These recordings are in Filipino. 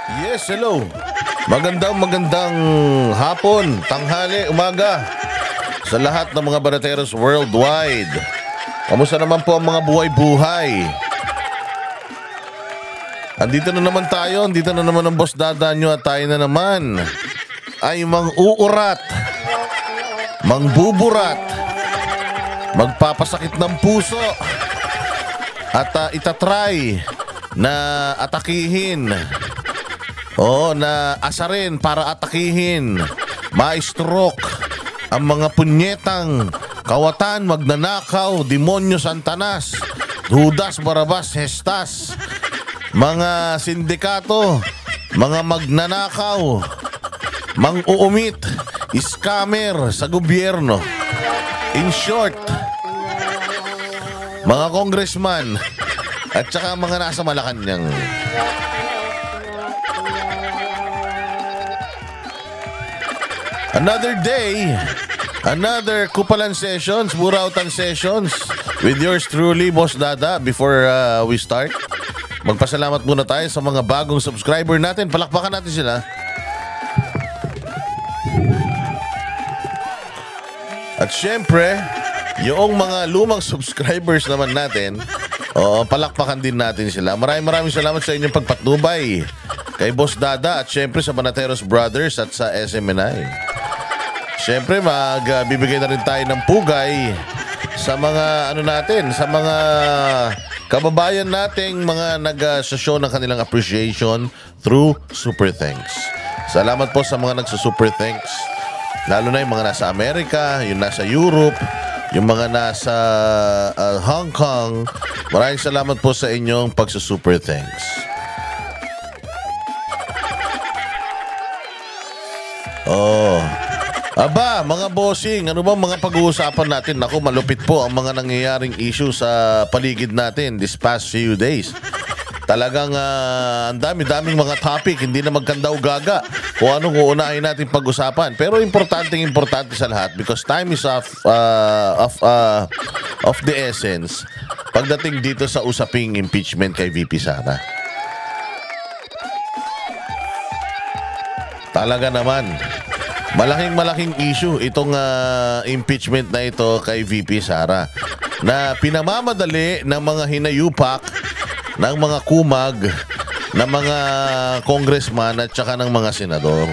Yes, hello. Magandang hapon, tanghali, umaga sa lahat ng mga banateros worldwide. Kamusta naman po ang mga buhay-buhay? Andito na naman tayo, andito na naman ang Boss Dada nyo at tayo na naman ay mang-uurat, mangbuburat, magpapasakit ng puso at itatry na atakihin na asarin para atakihin, ma-stroke ang mga punyetang kawatan, magnanakaw, demonyo, santanas, Judas, Barabas, Hestas, mga sindikato, mga magnanakaw, mang-uumit, scammer sa gobyerno. In short, mga congressman at saka mga nasa Malacanang. Another day, another Kupalan Sessions, Burautan Sessions with yours truly, Boss Dada. Before we start, magpasalamat muna tayo sa mga bagong subscriber natin. Palakpakan natin sila. At syempre, yung mga lumang subscribers naman natin, palakpakan din natin sila. Maraming salamat sa inyong pagpatnubay kay Boss Dada at syempre sa Banateros Brothers at sa SMNI. Siyempre, magbibigay na rin tayo ng pugay sa mga sa mga kababayan nating mga nag-show ng kanilang appreciation through Super Thanks. Salamat po sa mga nagsa-Super Thanks. Lalo na yung mga nasa Amerika, yung nasa Europe, yung mga nasa Hong Kong. Maraming salamat po sa inyong pagsa-Super Thanks. Aba, mga bossing, ano ba mga pag-uusapan natin? Naku, malupit po ang mga nangyayaring issue sa paligid natin this past few days. Talagang ang dami-daming mga topic, hindi na magkanda-ugaga kung anong uunahin natin pag-usapan. Pero importante sa lahat because time is of the essence pagdating dito sa usaping impeachment kay VP Sara. Talaga naman, malaking issue itong impeachment na ito kay VP Sara na pinamamadali ng mga hinayupak, ng mga kumag, ng mga congressman at saka ng mga senador.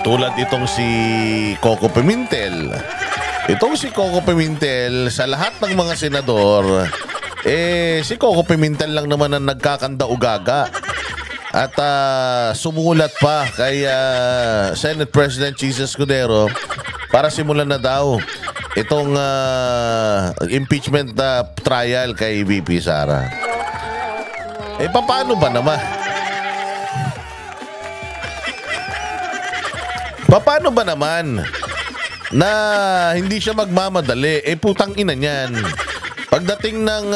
Tulad itong si Coco Pimentel. Itong si Coco Pimentel, sa lahat ng mga senador, si Coco Pimentel lang naman ang nagkakanda-ugaga. At sumulat pa kay Senate President Jesus Escudero para simulan na daw itong impeachment trial kay VP Sara. Paano ba naman? Paano ba naman na hindi siya magmamadali? Putang ina niyan. Pagdating ng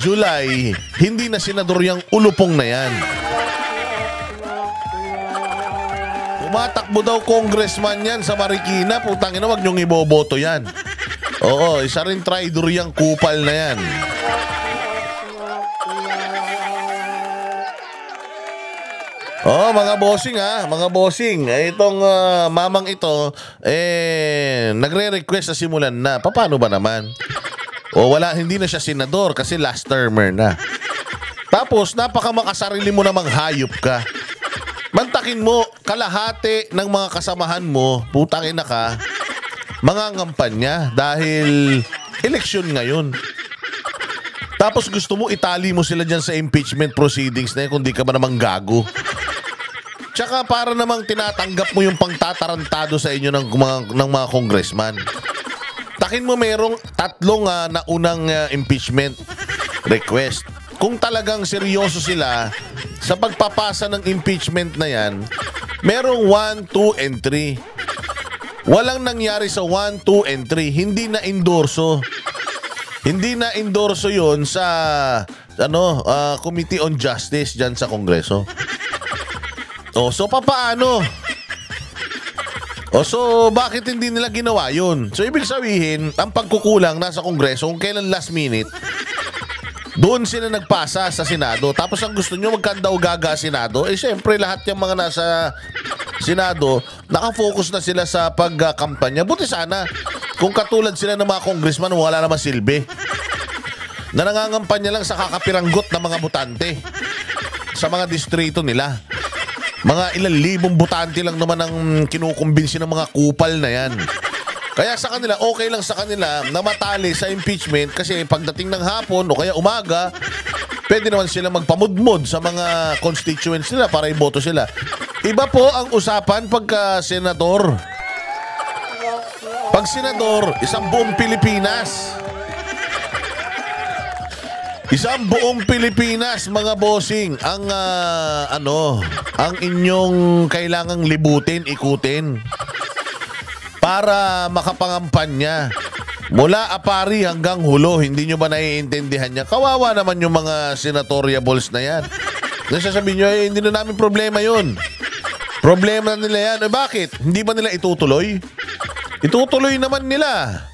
July, hindi na senador yung ulupong na yan. Tumatakbo daw congressman yan sa Marikina. Putang ina, wag niyong iboboto yan. Oo, isa rin traidor yung kupal na yan. Mga bossing mga bossing. Itong mamang ito, nagre-request na simulan na. Paano ba naman? Hindi na siya senador kasi last termer na. Tapos, napakamakasarili mo namang hayop ka. Mantakin mo, kalahati ng mga kasamahan mo, putangin na ka, mga ngampanya dahil eleksyon ngayon. Tapos gusto mo itali mo sila dyan sa impeachment proceedings na yun kung di ka ba namang gago. Tsaka para namang tinatanggap mo yung pangtatarantado sa inyo ng mga congressman. Takin mo merong 3 naunang impeachment request. Kung talagang seryoso sila sa pagpapasa ng impeachment na yan, merong 1, 2, and 3. Walang nangyari sa 1, 2, and 3. Hindi na endorso. Hindi na endorso yun sa Committee on Justice dyan sa Kongreso. So papaano? So bakit hindi nila ginawa yun? So ibig sabihin, ang pagkukulang nasa Kongreso kung kailan last minute, Doon sila nagpasa sa Senado. Tapos ang gusto nyo magkandaw-gaga Senado, syempre lahat yung mga nasa Senado, nakafocus na sila sa pagkampanya. Buti sana, kung katulad sila ng mga congressman, wala naman silbi. Na nangangampanya lang sa kakapiranggot ng mga butante sa mga distrito nila. Mga ilang libong butante lang naman ang kinukumbinsi ng mga kupal na yan. Kaya sa kanila, okay lang sa kanila na matali sa impeachment kasi pagdating ng hapon o kaya umaga, pwede naman sila magpamudmod sa mga constituents nila para iboto sila. Iba po ang usapan pagka senador. Pag senador, isang buong Pilipinas. Isang buong Pilipinas, mga bossing, ang ang inyong kailangang libutin, ikutin para makapangampanya. Mula apari hanggang hulo, hindi nyo ba naiintindihan niya? Kawawa naman yung mga senatoriables na yan. Nasasabihin nyo, hindi na namin problema yun. Problema nila yan. Bakit? Hindi ba nila itutuloy? Itutuloy naman nila.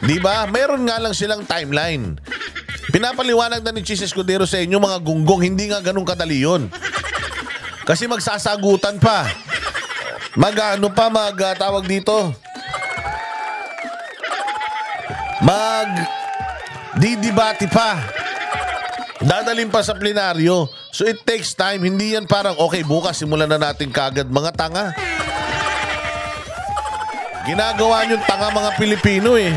Di ba? Mayroon nga lang silang timeline. Pinapaliwanag na ni Chis Escudero sa inyo, mga gunggong, hindi nga ganun kadali yun. Kasi magsasagutan pa. Tawag dito? Didibati pa. Dadalhin pa sa plenaryo. So it takes time. Hindi yan parang, okay, bukas simulan na natin kagad. Mga tanga. Ginagawa nyo tanga mga Pilipino eh.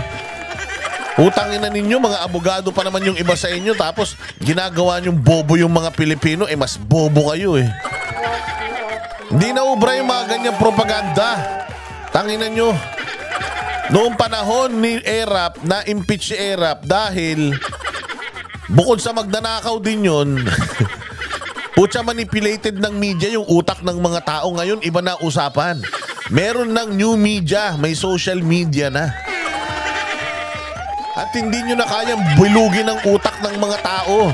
Utangin na ninyo, mga abogado pa naman yung iba sa inyo. Tapos ginagawa nyong bobo yung mga Pilipino. Mas bobo kayo eh. Hindi na ubra yung mga ganyang propaganda. Tanginan nyo. Noong panahon ni Erap, na-impeach si Erap dahil bukod sa magnanakaw din yun, putya manipulated ng media yung utak ng mga tao. Ngayon, iba na usapan. Meron ng new media, may social media na. At hindi nyo na kayang bilugin ang utak ng mga tao.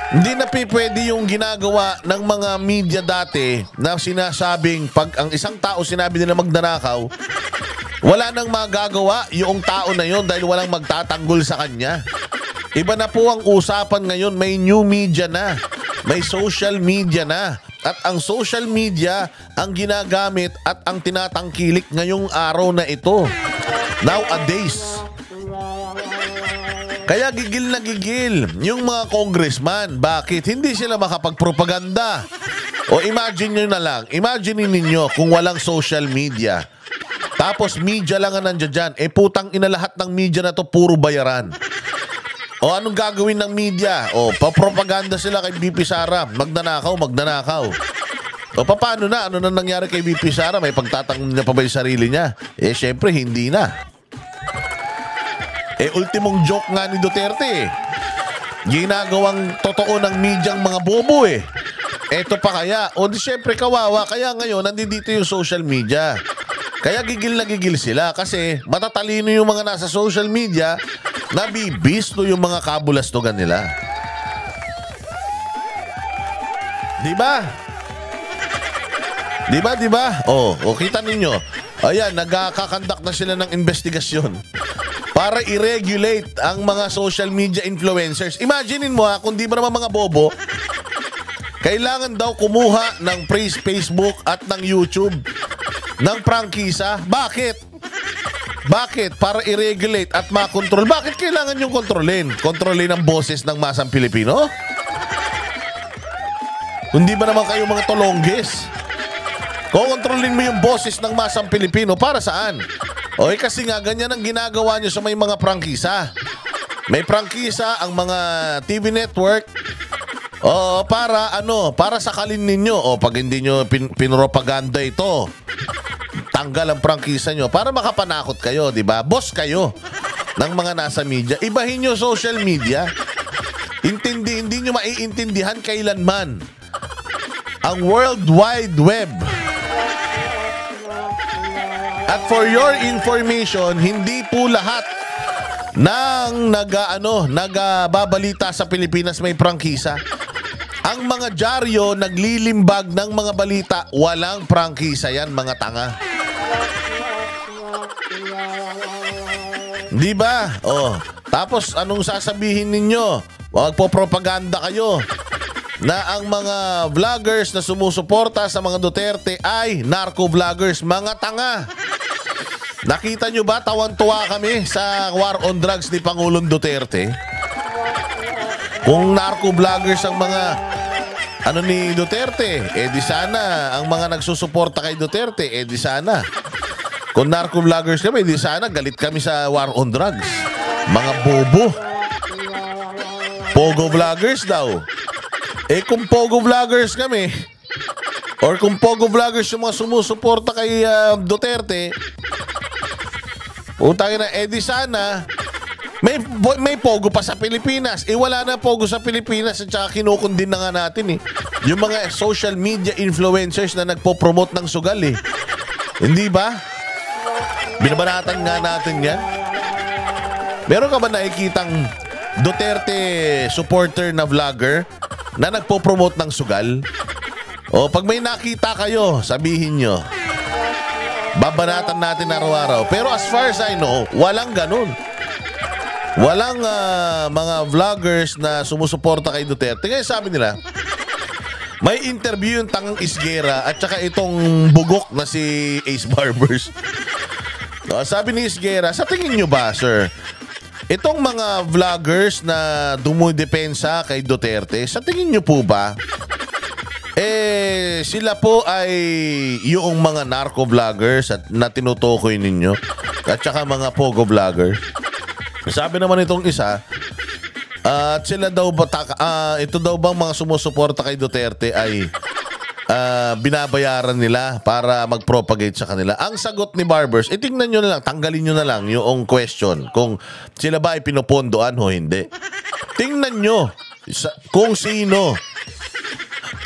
Hindi na pwede yung ginagawa ng mga media dati na sinasabing pag ang isang tao sinabi nila magnanakaw, wala nang magagawa yung tao na yon dahil walang magtatanggol sa kanya. Iba na po ang usapan ngayon, may new media na, may social media na. At ang social media ang ginagamit at ang tinatangkilik ngayong araw na ito. Nowadays. Kaya gigil na gigil yung mga congressman. Bakit? Hindi sila makapagpropaganda. O imagine nyo na lang. Imagine ninyo kung walang social media. Tapos media lang ang nandiyan dyan. Putang ina lahat ng media na to puro bayaran. O anong gagawin ng media? O papropaganda sila kay BP Sara. Magnanakaw. O paano na? Ano na nangyari kay BP Sara? May pagtatanggol niya pa ba yung sarili niya? Syempre hindi na. Ultimong joke nga ni Duterte. Ginagawang totoo ng medyang mga bobo eh. Eto pa kaya. O di syempre kawawa. Kaya ngayon nandito yung social media. Kaya gigil na gigil sila kasi matatalino yung mga nasa social media, nabibisto yung mga kabulastugan nila. Diba? O kita ninyo. Ayan, nagkakakandak na sila ng investigasyon para i-regulate ang mga social media influencers. Imaginein mo kung di ba naman mga bobo, kailangan daw kumuha ng Facebook at ng YouTube ng prangkisa. Bakit? Para i-regulate at makontrol. Bakit kailangan yung kontrolin? Kontrolin ang boses ng masang Pilipino? Hindi ba naman kayo mga tolongges? Kontrolin mo yung boses ng masang Pilipino. Para saan? Kasi nga ganyan ang ginagawa nyo sa may mga prangkisa. May prangkisa ang mga TV network. Para sakalin ninyo. Pag hindi nyo pinropaganda ito, tanggal ang prangkisa nyo para makapanakot kayo, di ba? Boss kayo ng mga nasa media. Ibahin nyo social media. Hindi nyo maiintindihan kailanman ang World Wide Web. At for your information, hindi po lahat ng nagababalita sa Pilipinas may prangkisa. Ang mga dyaryo naglilimbag ng mga balita, walang prangkisa yan, mga tanga. Di ba? Tapos anong sasabihin ninyo? Magpo-propaganda kayo na ang mga vloggers na sumusuporta sa mga Duterte ay narco-vloggers, mga tanga. Nakita nyo ba, tawan-tuwa kami sa war on drugs ni Pangulong Duterte? Kung narco-vloggers ang mga ni Duterte, di sana ang mga nagsusuporta kay Duterte, di sana. Kung narco-vloggers kami, di sana galit kami sa war on drugs. Mga bobo. Pogo vloggers daw. Kung pogo vloggers kami, or kung pogo vloggers yung mga sumusuporta kay Duterte, utangin na, di sana may pogo pa sa Pilipinas. Wala na pogo sa Pilipinas at saka kinukundin na nga natin yung mga social media influencers na nagpo-promote ng sugal Hindi ba? Binabanatan nga natin yan. Meron ka ba nakikitang Duterte supporter na vlogger na nagpo-promote ng sugal? Pag may nakita kayo, sabihin nyo. Babanatan natin araw-araw. Pero as far as I know, walang ganun. Walang mga vloggers na sumusuporta kay Duterte. Kaya sabi nila, may interview yung tangang Isguera at saka itong bugok na si Ace Barbers. Sabi ni Isguera, sa tingin nyo ba, sir, itong mga vloggers na dumudepensa kay Duterte, sa tingin nyo po ba, sila po ay yung mga narco-vloggers at na tinutukoy ninyo at saka mga pogo vloggers? Sabi naman itong isa, at sila daw ba, ito daw bang mga sumusuporta kay Duterte ay binabayaran nila para mag-propagate sa kanila? Ang sagot ni Barbers, tingnan nyo na lang, tanggalin nyo na lang yung question kung sila ba ay pinopondoan o hindi. Tingnan nyo kung sino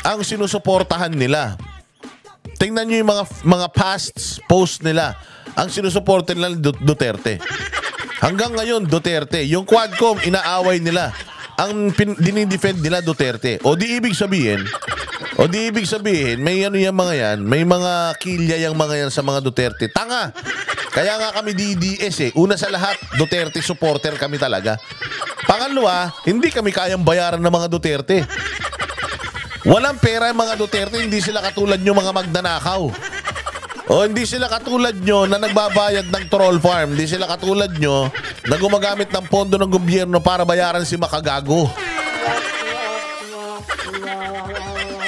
ang sinusuportahan nila. Tingnan nyo yung mga past post nila. Ang sinusuporta nila Duterte. Hanggang ngayon, Duterte. Yung Quadcom, inaaway nila. Ang dinidefend nila Duterte. Di ibig sabihin, may yung mga yan, may mga kilya yung mga yan sa mga Duterte. Tanga! Kaya nga kami DDS Una sa lahat, Duterte supporter kami talaga. Pangalawa, hindi kami kayang bayaran ng mga Duterte. Walang pera yung mga Duterte, hindi sila katulad nyo mga magnanakaw. Hindi sila katulad nyo na nagbabayad ng troll farm. Hindi sila katulad nyo na gumagamit ng pondo ng gobyerno para bayaran si Makagago.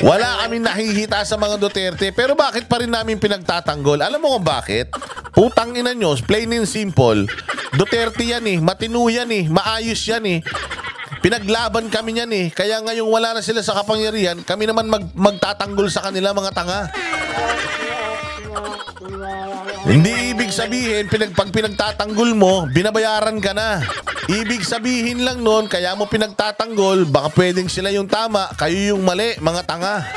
Wala kami nakihita sa mga Duterte. Pero bakit pa rin namin pinagtatanggol? Alam mo kung bakit? Putang ina nyo, plain and simple. Duterte yan matino yan maayos yan Pinaglaban kami yan Kaya ngayong wala na sila sa kapangyarihan, kami naman magtatanggol sa kanila, mga tanga. Hindi ibig sabihin, pag pinagtatanggol mo, binabayaran ka na. Ibig sabihin lang nun, kaya mo pinagtatanggol, baka pwedeng sila yung tama, kayo yung mali, mga tanga.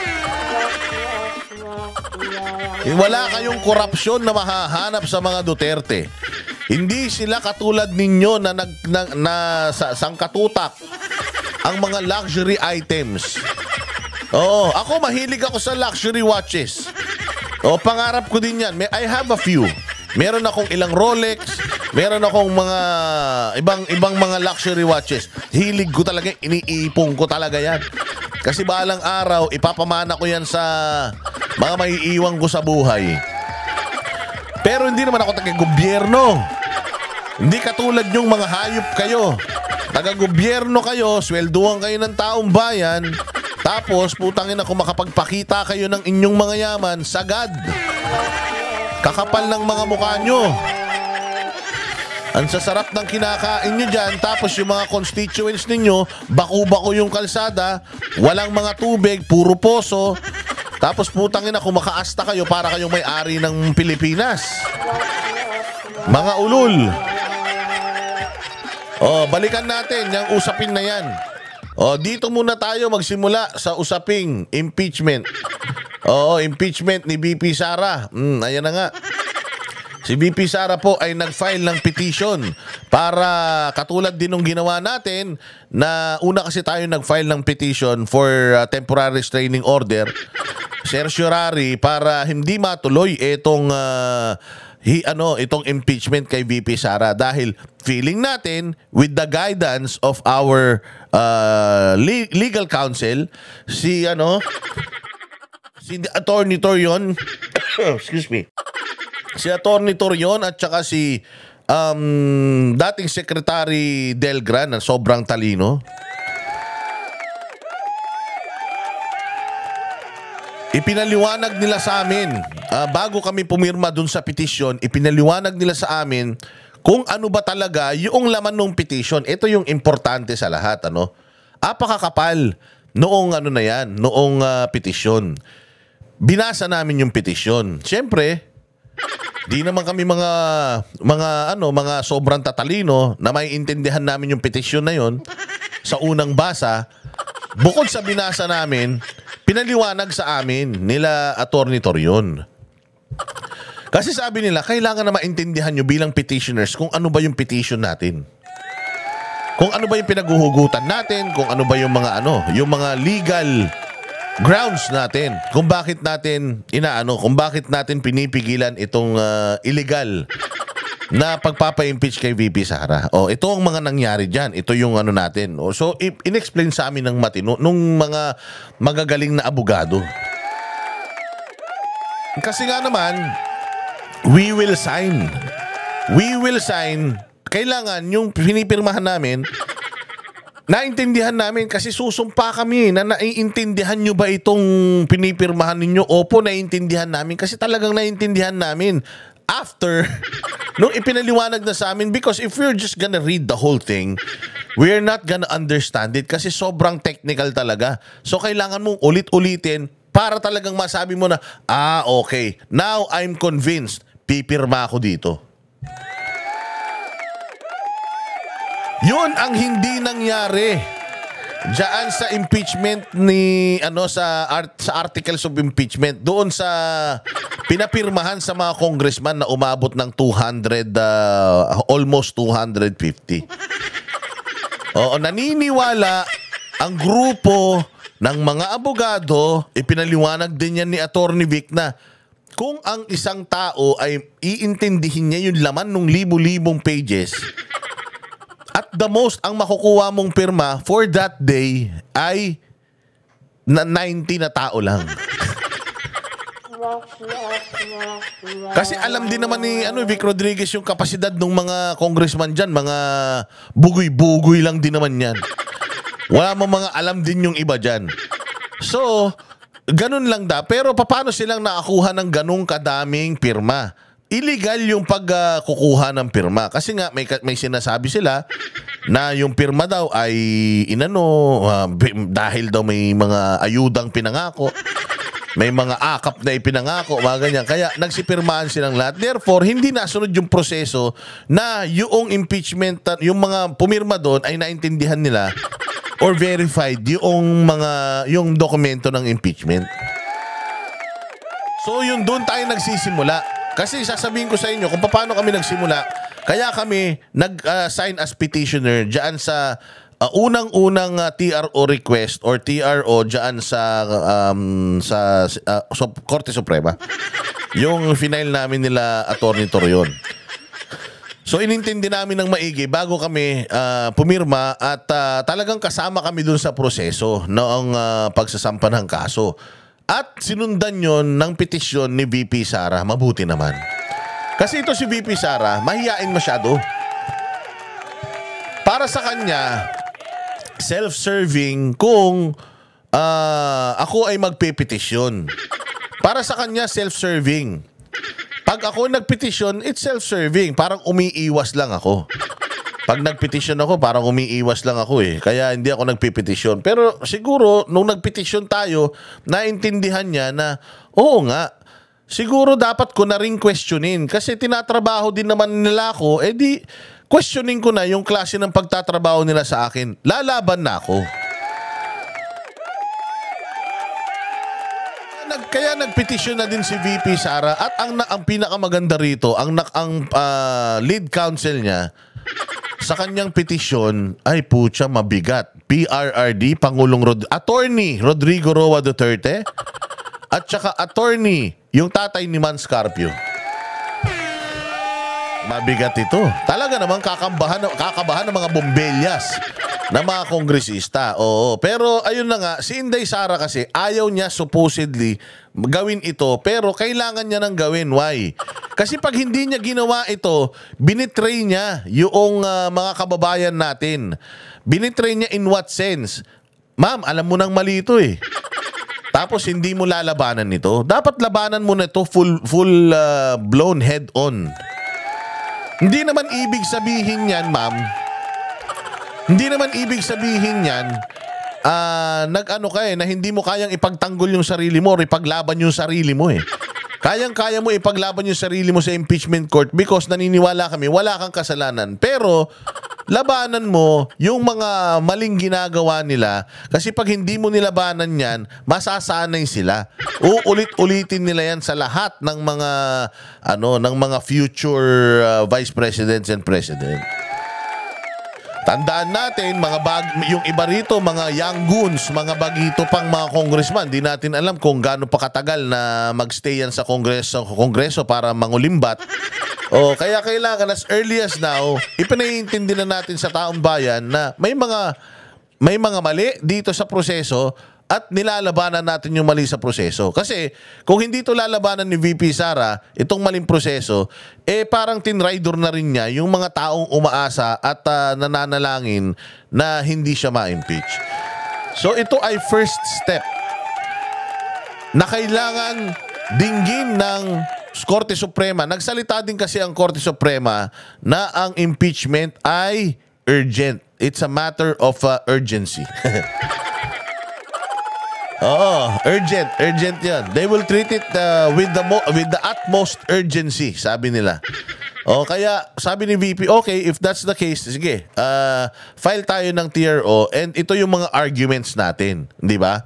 Wala kayong korupsyon na mahahanap sa mga Duterte. Hindi sila katulad ninyo na sangkatutak ang mga luxury items. Ako mahilig ako sa luxury watches. Pangarap ko din yan. I have a few. Meron akong ilang Rolex, meron akong mga ibang mga luxury watches. Hilig ko talaga, iniipong ko talaga yan. Kasi balang araw, ipapamana ko yan sa mga maiiwan ko sa buhay. Pero hindi naman ako taga-gobyerno. Hindi katulad yung mga hayop kayo. Taga-gobyerno kayo, swelduhan kayo ng taong bayan, tapos putangin ako makapagpakita kayo ng inyong mga yaman, sagad. Kakapal ng mga mukha nyo. Ang sasarap ng kinakain nyo dyan, tapos yung mga constituents ninyo, baku-bako yung kalsada, walang mga tubig, puro poso. Tapos putangin ako makaasta kayo para kayong may-ari ng Pilipinas. Mga ulol. Balikan natin yung usapin na yan. Dito muna tayo magsimula sa usaping impeachment. Impeachment ni BP Sara. Ayan na nga. Si BP Sara po ay nag-file ng petition para katulad din ng ginawa natin na una kasi tayo nag-file ng petition for temporary restraining order, certiorari, para hindi matuloy itong itong impeachment kay VP Sara dahil feeling natin with the guidance of our legal counsel si Attorney Torion excuse me, si Attorney Torion at saka si dating Secretary Delgran na sobrang talino, ipinaliwanag nila sa amin, bago kami pumirma dun sa petition, ipinaliwanag nila sa amin kung ano ba talaga yung laman ng petition. Ito yung importante sa lahat, apakakapal noong noong petition. Binasa namin yung petition. Siyempre, di naman kami mga sobrang tatalino na maiintindihan namin yung petition na yon sa unang basa. Bukod sa binasa namin, pinaliwanag sa amin nila Attorney Torion. Kasi sabi nila, kailangan na maintindihan nyo bilang petitioners kung ano ba yung petition natin. Kung ano ba yung pinaghuhugutan natin, kung ano ba yung mga legal grounds natin, kung bakit natin kung bakit natin pinipigilan itong illegal na pagpapa-impeach kay VP Sara. Ito ang mga nangyari dyan. Ito yung natin. So, in-explain sa amin ng matino nung mga magagaling na abogado. Kasi nga naman, we will sign. We will sign. Kailangan yung pinipirmahan namin, naintindihan namin kasi susumpa kami na naiintindihan nyo ba itong pinipirmahan ninyo? Opo, naiintindihan namin kasi talagang naiintindihan namin after nung ipinaliwanag na sa amin, because if we're just gonna read the whole thing, we're not gonna understand it kasi sobrang technical talaga. So kailangan mong ulit-ulitin para talagang masabi mo na, okay, now I'm convinced, pipirma ako dito. Yun ang hindi nangyari diyan sa impeachment sa articles of impeachment, doon sa pinapirmahan sa mga congressman na umabot ng 200 almost 250. Naniniwala ang grupo ng mga abogado, ipinaliwanag din yan ni Attorney Vic na kung ang isang tao ay iintindihin niya yung laman ng libu-libong pages, at the most, ang makukuha mong pirma for that day ay 90 na tao lang. Kasi alam din naman ni Vic Rodriguez yung kapasidad ng mga congressman dyan. Mga bugoy-bugoy lang din naman yan. Wala mo mga alam din yung iba dyan. So, ganun lang pero paano silang nakakuha ng ganung kadaming pirma? Illegal yung pagkukuha ng pirma. Kasi nga may sinasabi sila na yung pirma daw ay dahil daw may mga ayudang pinangako, may mga akap na ipinangako, mga ganyan. Kaya nagsipirmahan silang lahat. Therefore, hindi nasunod yung proseso na yung impeachment, yung mga pumirma doon ay naintindihan nila or verified yung dokumento ng impeachment. So yun, doon tayo nagsisimula. Kasi sasabihin ko sa inyo kung paano kami nagsimula. Kaya kami nag-sign as petitioner diyan sa unang-unang TRO request or TRO diyan sa Korte Suprema. Yung final namin nila Attorney Torion. So inintindi namin ng maigi bago kami pumirma at talagang kasama kami dun sa proseso noong pagsasampa ng kaso. At sinundan yon ng petisyon ni VP Sara. Mabuti naman. Kasi ito si VP Sara, mahiyain masyado. Para sa kanya, self-serving kung ako ay magpe-petisyon. Para sa kanya, self-serving. Pag ako nagpetisyon, it's self-serving. Parang umiiwas lang ako. Pag nagpetisyon ako, parang umiiwas lang ako eh. Kaya hindi ako nagpipetisyon. Pero siguro, nung nagpetisyon tayo, naintindihan niya na, oo nga, siguro dapat ko na rin questionin. Kasi tinatrabaho din naman nila ako, di questioning ko na yung klase ng pagtatrabaho nila sa akin. Lalaban na ako. Kaya nagpetisyon na din si VP Sara. At ang pinakamaganda rito, ang lead counsel niya, sa kanyang petisyon, ay putya mabigat. PRRD, Attorney Rodrigo Roa Duterte, at saka attorney, yung tatay ni Mans Carpio. Mabigat ito. Talaga naman kakabahan ng mga bombelyas na mga kongresista. Oo. Pero ayun na nga, si Inday Sara kasi ayaw niya supposedly gawin ito pero kailangan niya nang gawin. Why? Kasi pag hindi niya ginawa ito, binitray niya yung mga kababayan natin. Binitray niya in what sense? Ma'am, alam mo nang mali ito eh. Tapos hindi mo lalabanan nito. Dapat labanan mo na ito full blown head on. Hindi naman ibig sabihin yan, ma'am. Hindi naman ibig sabihin yan nag-ano ka na hindi mo kayang ipagtanggol yung sarili mo or ipaglaban yung sarili mo eh. Kayang-kaya mo ipaglaban yung sarili mo sa impeachment court because naniniwala kami wala kang kasalanan. Pero labanan mo yung mga maling ginagawa nila kasi pag hindi mo nilabanan yan, masasanay sila. Uulit-ulitin nila yan sa lahat ng mga future vice presidents and president. Tandaan natin, yung iba rito, mga young goons, mga bagito pang mga congressman. Di natin alam kung gaano pa katagal na magstay yan sa kongreso para mangulimbat. Kaya kailangan as early as now, ipinaiintindi na natin sa taong bayan na may mga mali dito sa proseso at nilalabanan natin yung mali sa proseso. Kasi kung hindi ito lalabanan ni VP Sara, itong maling proseso, parang tinrider na rin niya yung mga taong umaasa at nananalangin na hindi siya ma-impeach. So ito ay first step na kailangan dinggin ng Korte Suprema. Nagsalita din kasi ang Korte Suprema na ang impeachment ay urgent. It's a matter of urgency. Oo, urgent yan. They will treat it with the utmost urgency, sabi nila. Kaya sabi ni VP, okay, if that's the case, sige, file tayo ng TRO and ito yung mga arguments natin, di ba?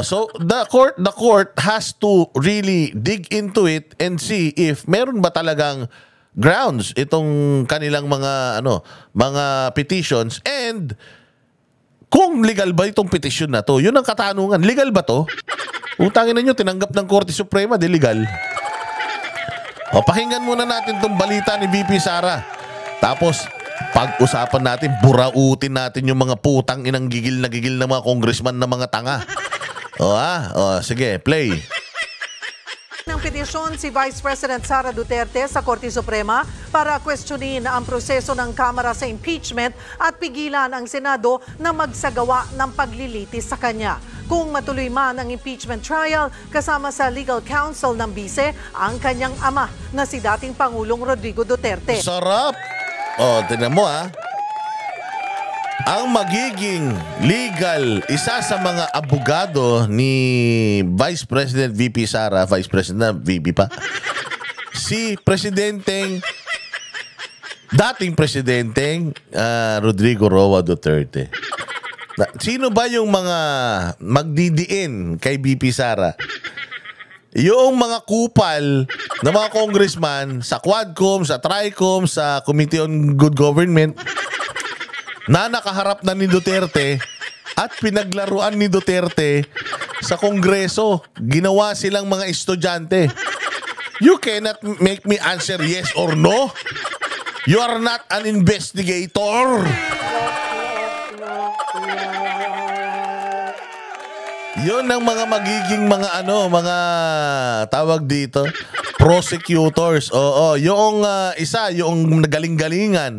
So the court has to really dig into it and see if meron ba talagang grounds itong kanilang mga petitions and kung legal ba itong petition na to. Yun ang katanungan. Legal ba to? Utangin na nyo, tinanggap ng Korte Suprema, di legal. Pakinggan muna natin itong balita ni VP Sara. Tapos, pag-usapan natin, burautin natin yung mga putang inang gigil na mga congressman na mga tanga. Sige, play. Ng petisyon si Vice President Sara Duterte sa Korte Suprema para questionin ang proseso ng Kamara sa impeachment at pigilan ang Senado na magsagawa ng paglilitis sa kanya. Kung matuloy man ang impeachment trial, kasama sa legal counsel ng bise ang kanyang ama na si dating Pangulong Rodrigo Duterte. Sarap! Tingnan mo Ang magiging legal, isa sa mga abogado ni Vice President VP Sara, Vice President VP pa, dating Presidenteng Rodrigo Roa Duterte. Sino ba yung mga magdidiin kay VP Sara? Yung mga kupal na mga congressman sa Quadcom, sa Tricom, sa Committee on Good Government na nakaharap na ni Duterte at pinaglaruan ni Duterte sa Kongreso. Ginawa silang mga estudyante. You cannot make me answer yes or no. You are not an investigator. Yun ang mga magiging mga mga tawag dito, prosecutors. Yung isa, yung nagaling-galingan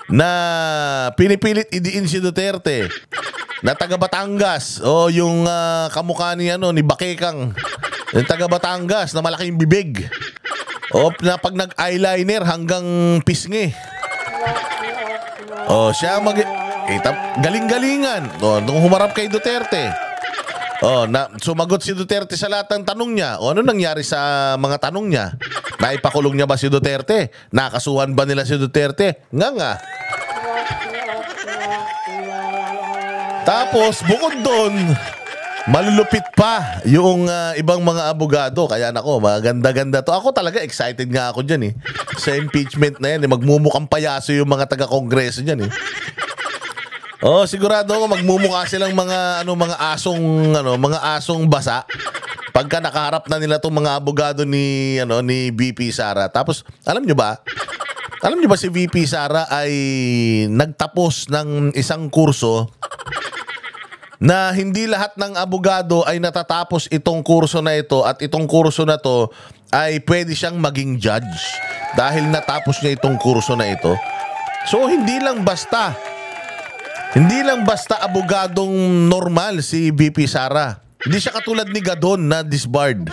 na pinipilit idiin si Duterte na taga Batangas yung kamukha ni ni Bakekang, yung taga Batangas na malaking bibig na pag nag-eyeliner hanggang pisngi siya galing-galingan nung humarap kay Duterte sumagot si Duterte sa lahat ng tanong niya. Ano nangyari sa mga tanong niya? Naipakulong niya ba si Duterte? Nakasuhan ba nila si Duterte? Nga. Tapos, bukod doon, malulupit pa yung ibang mga abogado. Kaya nako, maganda-ganda to. Ako talaga excited nga ako dyan sa impeachment na yan. Magmumukhang payaso yung mga taga-kongreso dyan sigurado ako magmumukha silang mga asong basa Pagka nakaharap na nila tong mga abogado ni VP Sara. Tapos alam nyo ba si VP Sara ay nagtapos ng isang kurso na hindi lahat ng abogado ay natatapos itong kurso na ito, at itong kurso na to ay pwede siyang maging judge dahil natapos niya itong kurso na ito. So hindi lang basta abogadong normal si VP Sara. Hindi siya katulad ni Gadon na disbarred.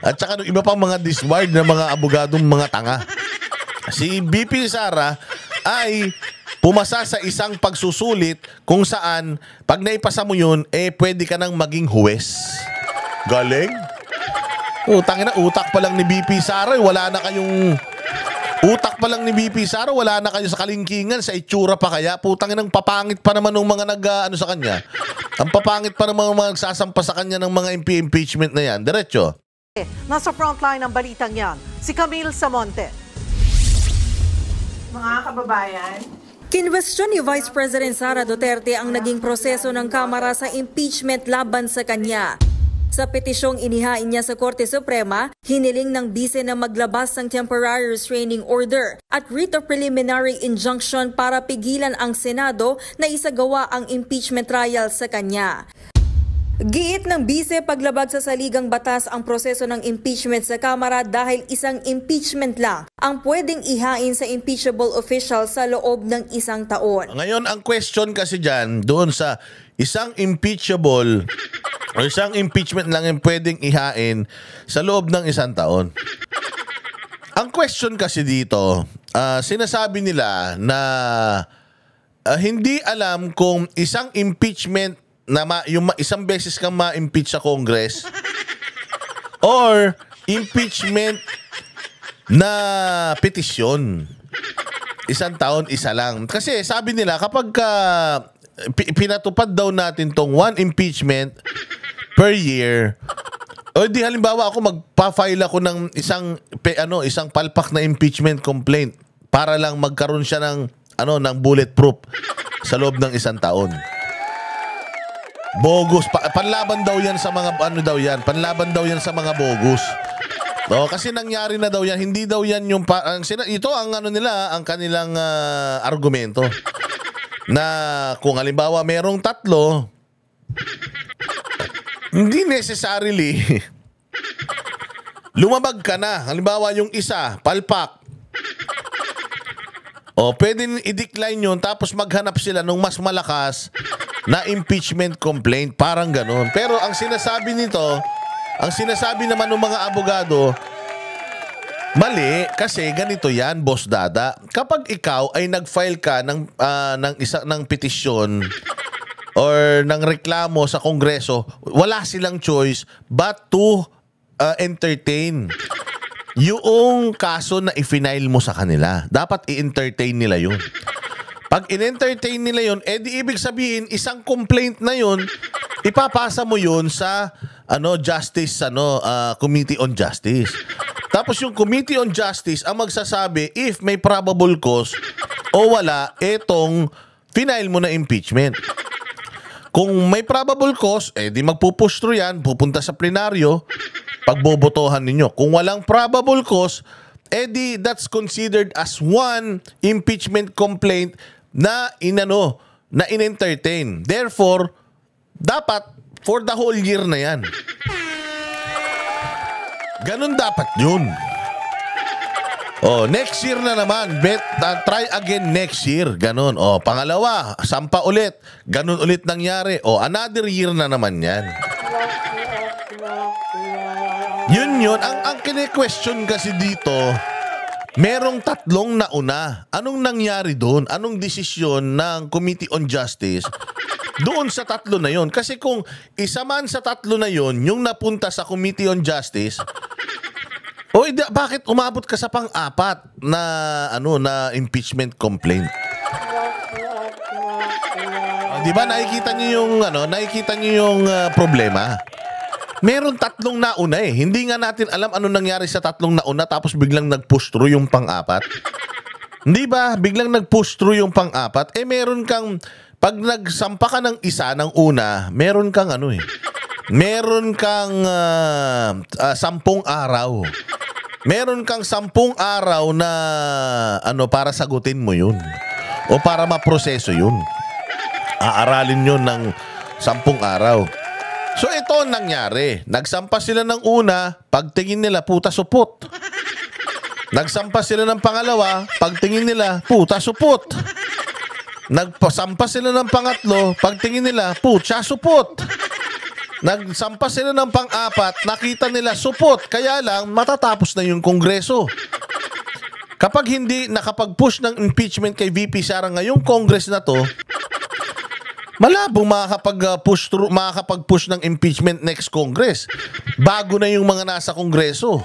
At saka iba pang mga disbarred na mga abogadong mga tanga. Si VP Sara ay pumasa sa isang pagsusulit kung saan pag naipasa mo yun, pwede ka nang maging huwes. Galing? Tangina, utak pa lang ni VP Sara, wala na kayong... Utak pa lang ni VP Sara, wala na kayo sa kalingkingan, sa itsura pa kaya. Putang inang papangit pa naman ng mga sa kanya. Ang papangit pa naman mga nagsasampa sa kanya ng mga impeachment na yan. Diretso. Nasa frontline ng balitang yan, si Camille Samonte. Mga kababayan, Kinwestiyon ni Vice President Sara Duterte ang naging proseso ng Kamara sa impeachment laban sa kanya. Sa petisyong inihain niya sa Korte Suprema, hiniling ng bise na maglabas ng temporary restraining order at writ of preliminary injunction para pigilan ang Senado na isagawa ang impeachment trial sa kanya. Giit ng bise, paglabag sa saligang batas ang proseso ng impeachment sa Kamara dahil isang impeachment lang ang pwedeng ihain sa impeachable official sa loob ng 1 taon. Ngayon, ang question kasi dyan, doon sa isang impeachable o isang impeachment lang yung pwedeng ihain sa loob ng 1 taon. Ang question kasi dito, sinasabi nila na hindi alam kung isang impeachment na yung isang beses kang ma-impeach sa Congress or impeachment na petisyon. 1 taon, isa lang. Kasi sabi nila kapag pinatupad daw natin tong 1 impeachment per year, o di halimbawa ako magpa-file ako ng isang palpak na impeachment complaint para lang magkaroon siya ng ng bulletproof sa loob ng 1 taon. Bogus. Panlaban daw yan sa mga panlaban daw yan sa mga bogus. No, kasi nangyari na daw yan. Hindi daw yan yung ito ang ang kanilang argumento. Na kung halimbawa merong 3, hindi necessarily lumabag ka na. Halimbawa yung isa, palpak. Pwede i-decline yun tapos maghanap sila ng mas malakas na impeachment complaint. Parang ganon. Pero ang sinasabi naman ng mga abogado, mali kasi ganito yan, Boss Dada. Kapag ikaw ay nag-file ka ng petisyon or ng reklamo sa Kongreso, wala silang choice but to entertain yung kaso na i-file mo sa kanila. Dapat i-entertain nila yun. Pag in-entertain nila yun, di ibig sabihin, isang complaint na yun, ipapasa mo yun sa Committee on Justice. Tapos yung Committee on Justice ang magsasabi if may probable cause o wala, etong final mo na impeachment. Kung may probable cause, di magpupush through yan, pupunta sa plenaryo, pagbobotohan ninyo. Kung walang probable cause, di that's considered as 1 impeachment complaint na in-entertain. Therefore, dapat for the whole year na yan. Ganun dapat yun. Next year na naman. Try again next year. Ganun. Pangalawa, sampa ulit. Ganun ulit nangyari. Another year na naman yan. Yun. Ang kine-question kasi dito, merong 3 nauna. Anong nangyari doon? Anong desisyon ng Committee on Justice doon sa 3 na yon? Kasi kung isa man sa 3 na yon yung napunta sa Committee on Justice, bakit umabot ka sa pang-4 na impeachment complaint? Di ba nakikita niyo yung problema? Meron 3 nauna eh. Hindi nga natin alam ano nangyari sa 3 nauna tapos biglang nag-push through yung pang-4. Hindi ba? Biglang nag-push through yung pang-4. Meron kang, pag nagsampa ka ng isa ng una, meron kang meron kang 10 araw. Meron kang 10 araw na para sagutin mo yun. O para maproseso yun. Aaralin yun ng 10 araw. So ito ang nangyari. Nagsampa sila ng una, pagtingin nila, puta supot. Nagsampa sila ng pangalawa, pagtingin nila, puta supot. Nagpasampa sila ng pangatlo, pagtingin nila, putya supot. Nagsampa sila ng pang-apat, nakita nila supot, kaya lang matatapos na yung Kongreso. Kapag hindi nakapag-push ng impeachment kay VP Sara ngayong Congress na to, malabong makakapag-push ng impeachment next Congress. Bago na yung mga nasa Kongreso.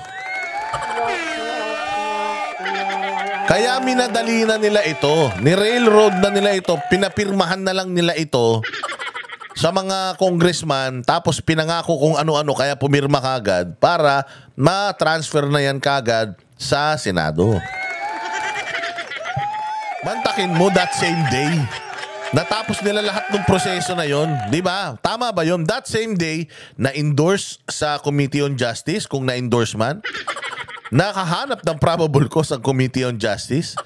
Kaya minadali na nila ito, ni-railroad na nila ito, pinapirmahan na lang nila ito sa mga congressman, tapos pinangako kung ano-ano, kaya pumirma kagad para ma-transfer na yan kagad sa Senado. Mantakin mo that same day. Natapos nila lahat ng proseso na yon, di ba? Tama ba yun? That same day, na-endorse sa Committee on Justice, kung na-endorse man. Nakahanap ng probable cause ang Committee on Justice.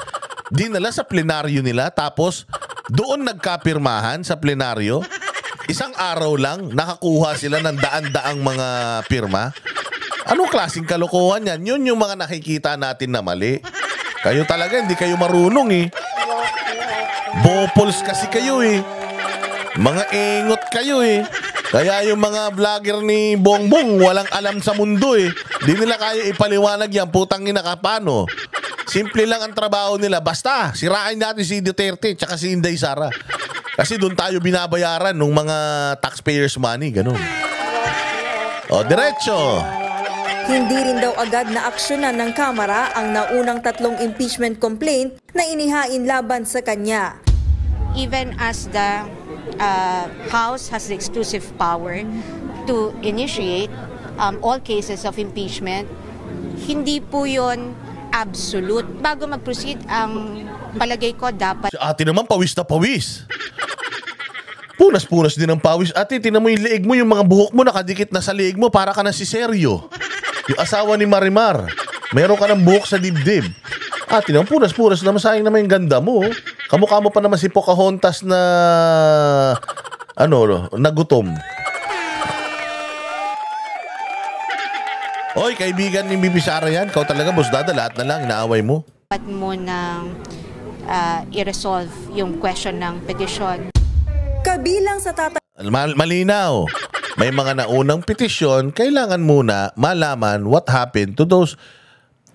Dinala sa plenaryo nila, tapos doon nagkapirmahan sa plenaryo. Isang araw lang, nakakuha sila ng daan-daang mga pirma. Anong klaseng kalokohan yan? Yun yung mga nakikita natin na mali. Kayo talaga, hindi kayo marunong eh. Bopols kasi kayo eh. Mga ingot kayo eh. Kaya yung mga vlogger ni Bongbong walang alam sa mundo eh. Di nila kaya ipaliwanag yan, putang ina ka paano. Simple lang ang trabaho nila. Basta, sirain natin si Duterte tsaka si Inday Sara. Kasi doon tayo binabayaran ng mga taxpayers money, ganun. O, diretso. Hindi rin daw agad na aksyonan ng Kamara ang naunang 3 impeachment complaint na inihain laban sa kanya. Even as the House has the exclusive power to initiate all cases of impeachment, hindi po yun absolute. Bago mag-proceed, ang palagay ko dapat... Si ate naman, pawis na pawis. Punas-punas din ang pawis. Ate, tinan mo yung liig mo, yung mga buhok mo nakadikit na sa liig mo, para ka na si Sergio. Yung asawa ni Marimar. Meron ka ng buhok sa dibdib. Ate naman, punas-punas naman, sayang naman yung ganda mo. Kamukha mo pa naman si Pocahontas na... nagutom. Oy, kaibigan ni Bibi Sara yan. Kau talaga, busdada, lahat na lang, inaaway mo. Dapat mo nang i-resolve yung question ng petisyon. Kabilang sa Malinaw. May mga naunang petisyon, kailangan muna malaman what happened to those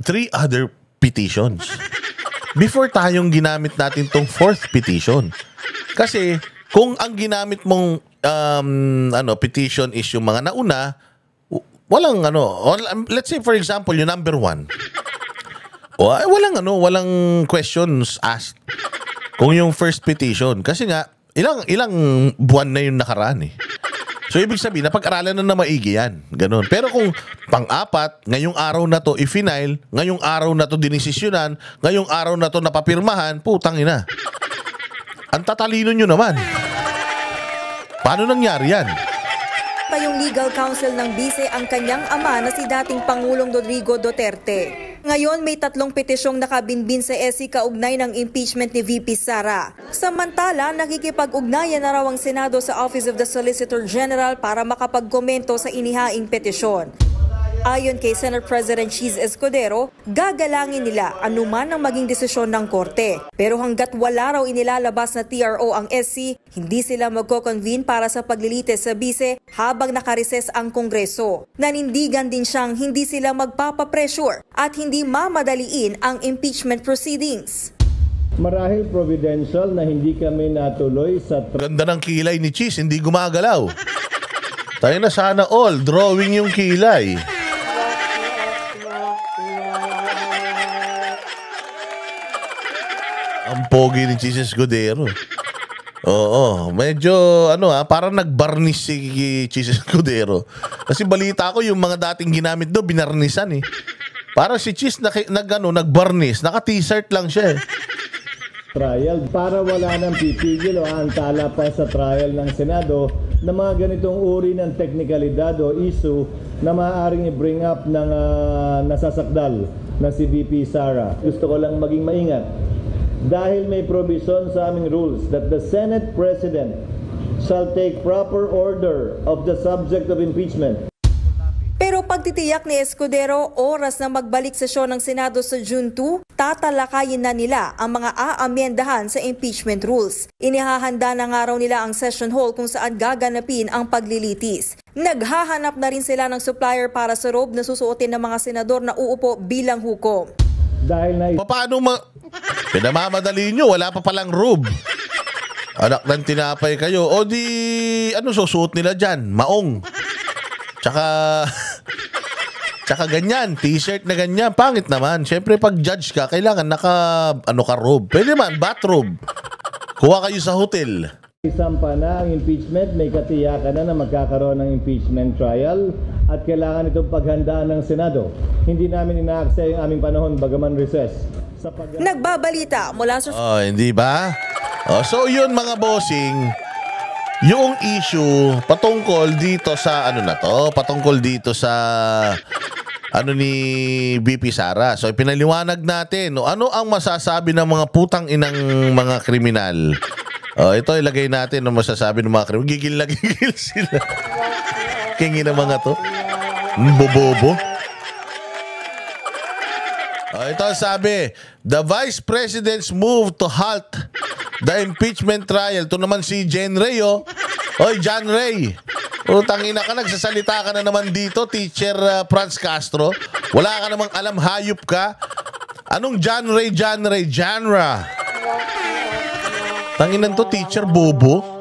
3 other petitions. Before tayong ginamit natin tong 4th petition. Kasi kung ang ginamit mong petition is yung mga nauna, walang let's say for example yung number 1. Walang questions asked. Kung yung first petition, kasi nga ilang buwan na yung nakaraan eh. So, ibig sabihin, napag-aralan na maigi yan. Ganun. Pero kung pang-apat, ngayong araw na to i-final, ngayong araw na to dinesisyonan, ngayong araw na to napapirmahan, putang ina. Ang tatalino nyo naman. Paano nangyari yan? Yung legal counsel ng bise ang kanyang ama na si dating Pangulong Rodrigo Duterte. Ngayon may 3 petisyong nakabinbin sa SC kaugnay ng impeachment ni VP Sara. Samantala, nakikipag-ugnayan na raw ang Senado sa Office of the Solicitor General para makapagkomento sa inihaing petisyon. Ayon kay Senate President Cheese Escudero, gagalangin nila anuman ang maging desisyon ng korte. Pero hanggat wala raw inilalabas na TRO ang SC, hindi sila magko-convene para sa paglilitis sa bise habang nakareses ang Kongreso. Nanindigan din siyang hindi sila magpapapressure at hindi mamadaliin ang impeachment proceedings. Marahil providential na hindi kami natuloy sa... Ganda ng kilay ni Cheese, hindi gumagalaw. Tayo na sana all, drawing yung kilay. Ang pogi ni Jesus Escudero. Oo, medyo parang nagbarnis si Jesus Escudero. Kasi balita ko yung mga dating ginamit do binarnisan eh. Para si Cheese nagbarnis, naka-t-shirt lang siya eh. trial para wala nang pipigil o aantala pa sa trial ng Senado na mga ganitong uri ng teknikalidad o issue na maaaring i-bring up ng nasasakdal na si VP Sara. Gusto ko lang maging maingat dahil may provision sa aming rules that the Senate President shall take proper order of the subject of impeachment. Pero pagtitiyak ni Escudero, oras na magbalik sesyon ng Senado sa June 2, tatalakayin na nila ang mga aamyendahan sa impeachment rules. Inihahanda na nga raw nila ang session hall kung saan gaganapin ang paglilitis. Naghahanap na rin sila ng supplier para sa robe na susuotin ng mga senador na uupo bilang hukom. Dahil na Paano pinamamadali nyo? Wala pa palang robe. Anak ng tinapay kayo. O di, ano susuot nila dyan? Maong. Tsaka ganyan, t-shirt na ganyan, pangit naman. Siyempre pag judge ka, kailangan ka robe. Pwede man, bathrobe. Kuha kayo sa hotel. isampa na ang impeachment, may katiyakan na magkakaroon ng impeachment trial at kailangan itong paghandaan ng Senado. Hindi namin inaaksaya yung aming panahon bagaman recess. Nagbabalita mula sa Hindi ba? So yun mga bossing, yung issue patungkol dito sa patungkol dito sa ni VP Sara. So ipinaliwanag natin, ano ang masasabi ng mga putang inang mga kriminal. Ito ilagay natin ang masasabi ng mga kriminal. Gigil na gigil sila. Kingi ng mga to. Bobobo. Ito sabi, the Vice President's move to halt the impeachment trial. Ito naman si Jen Ray, Oy, John Ray. Tangina ka, nagsasalita ka na naman dito, Teacher Franz Castro. Wala ka namang alam, hayop ka. Anong John Ray? Janra. Tanginan to, Teacher Bobo.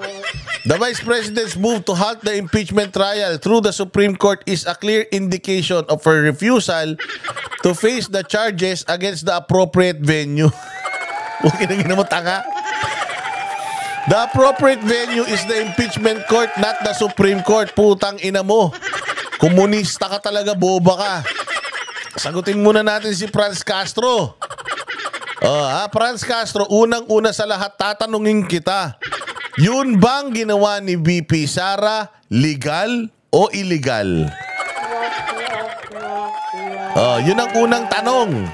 The Vice President's move to halt the impeachment trial through the Supreme Court is a clear indication of her refusal to face the charges against the appropriate venue. Huwag kinagin mo tanga. The appropriate venue is the impeachment court, not the Supreme Court. Putang ina mo. Komunista ka talaga, boba ka. Sagutin muna natin si Franz Castro. Franz Castro, unang-una sa lahat, tatanungin kita. Yun bang ginawa ni VP Sara legal o illegal? Yun ang unang tanong.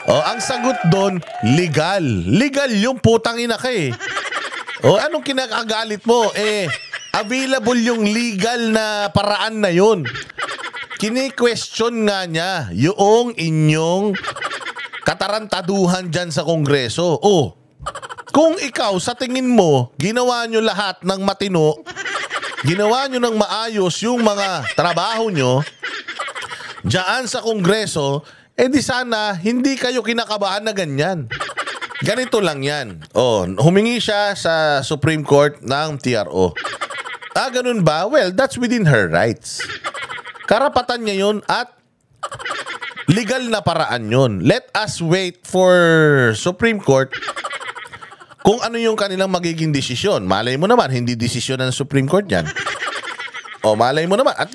Ang sagot doon, legal. Legal yung putang ina ka eh. Anong kinakagalit mo? Available yung legal na paraan na yun. Kini-question nga niya yung inyong katarantaduhan dyan sa Kongreso. Kung ikaw sa tingin mo, ginawa nyo lahat ng matino, ginawa nyo ng maayos yung mga trabaho nyo dyan sa Kongreso, di sana hindi kayo kinakabahan na ganyan. Ganito lang yan. Humingi siya sa Supreme Court ng TRO. Ganun ba? Well, that's within her rights. Karapatan niya yun at legal na paraan yun. Let us wait for Supreme Court kung ano yung kanilang magiging desisyon. Malay mo naman, hindi desisyon ng Supreme Court yan. Malay mo naman. At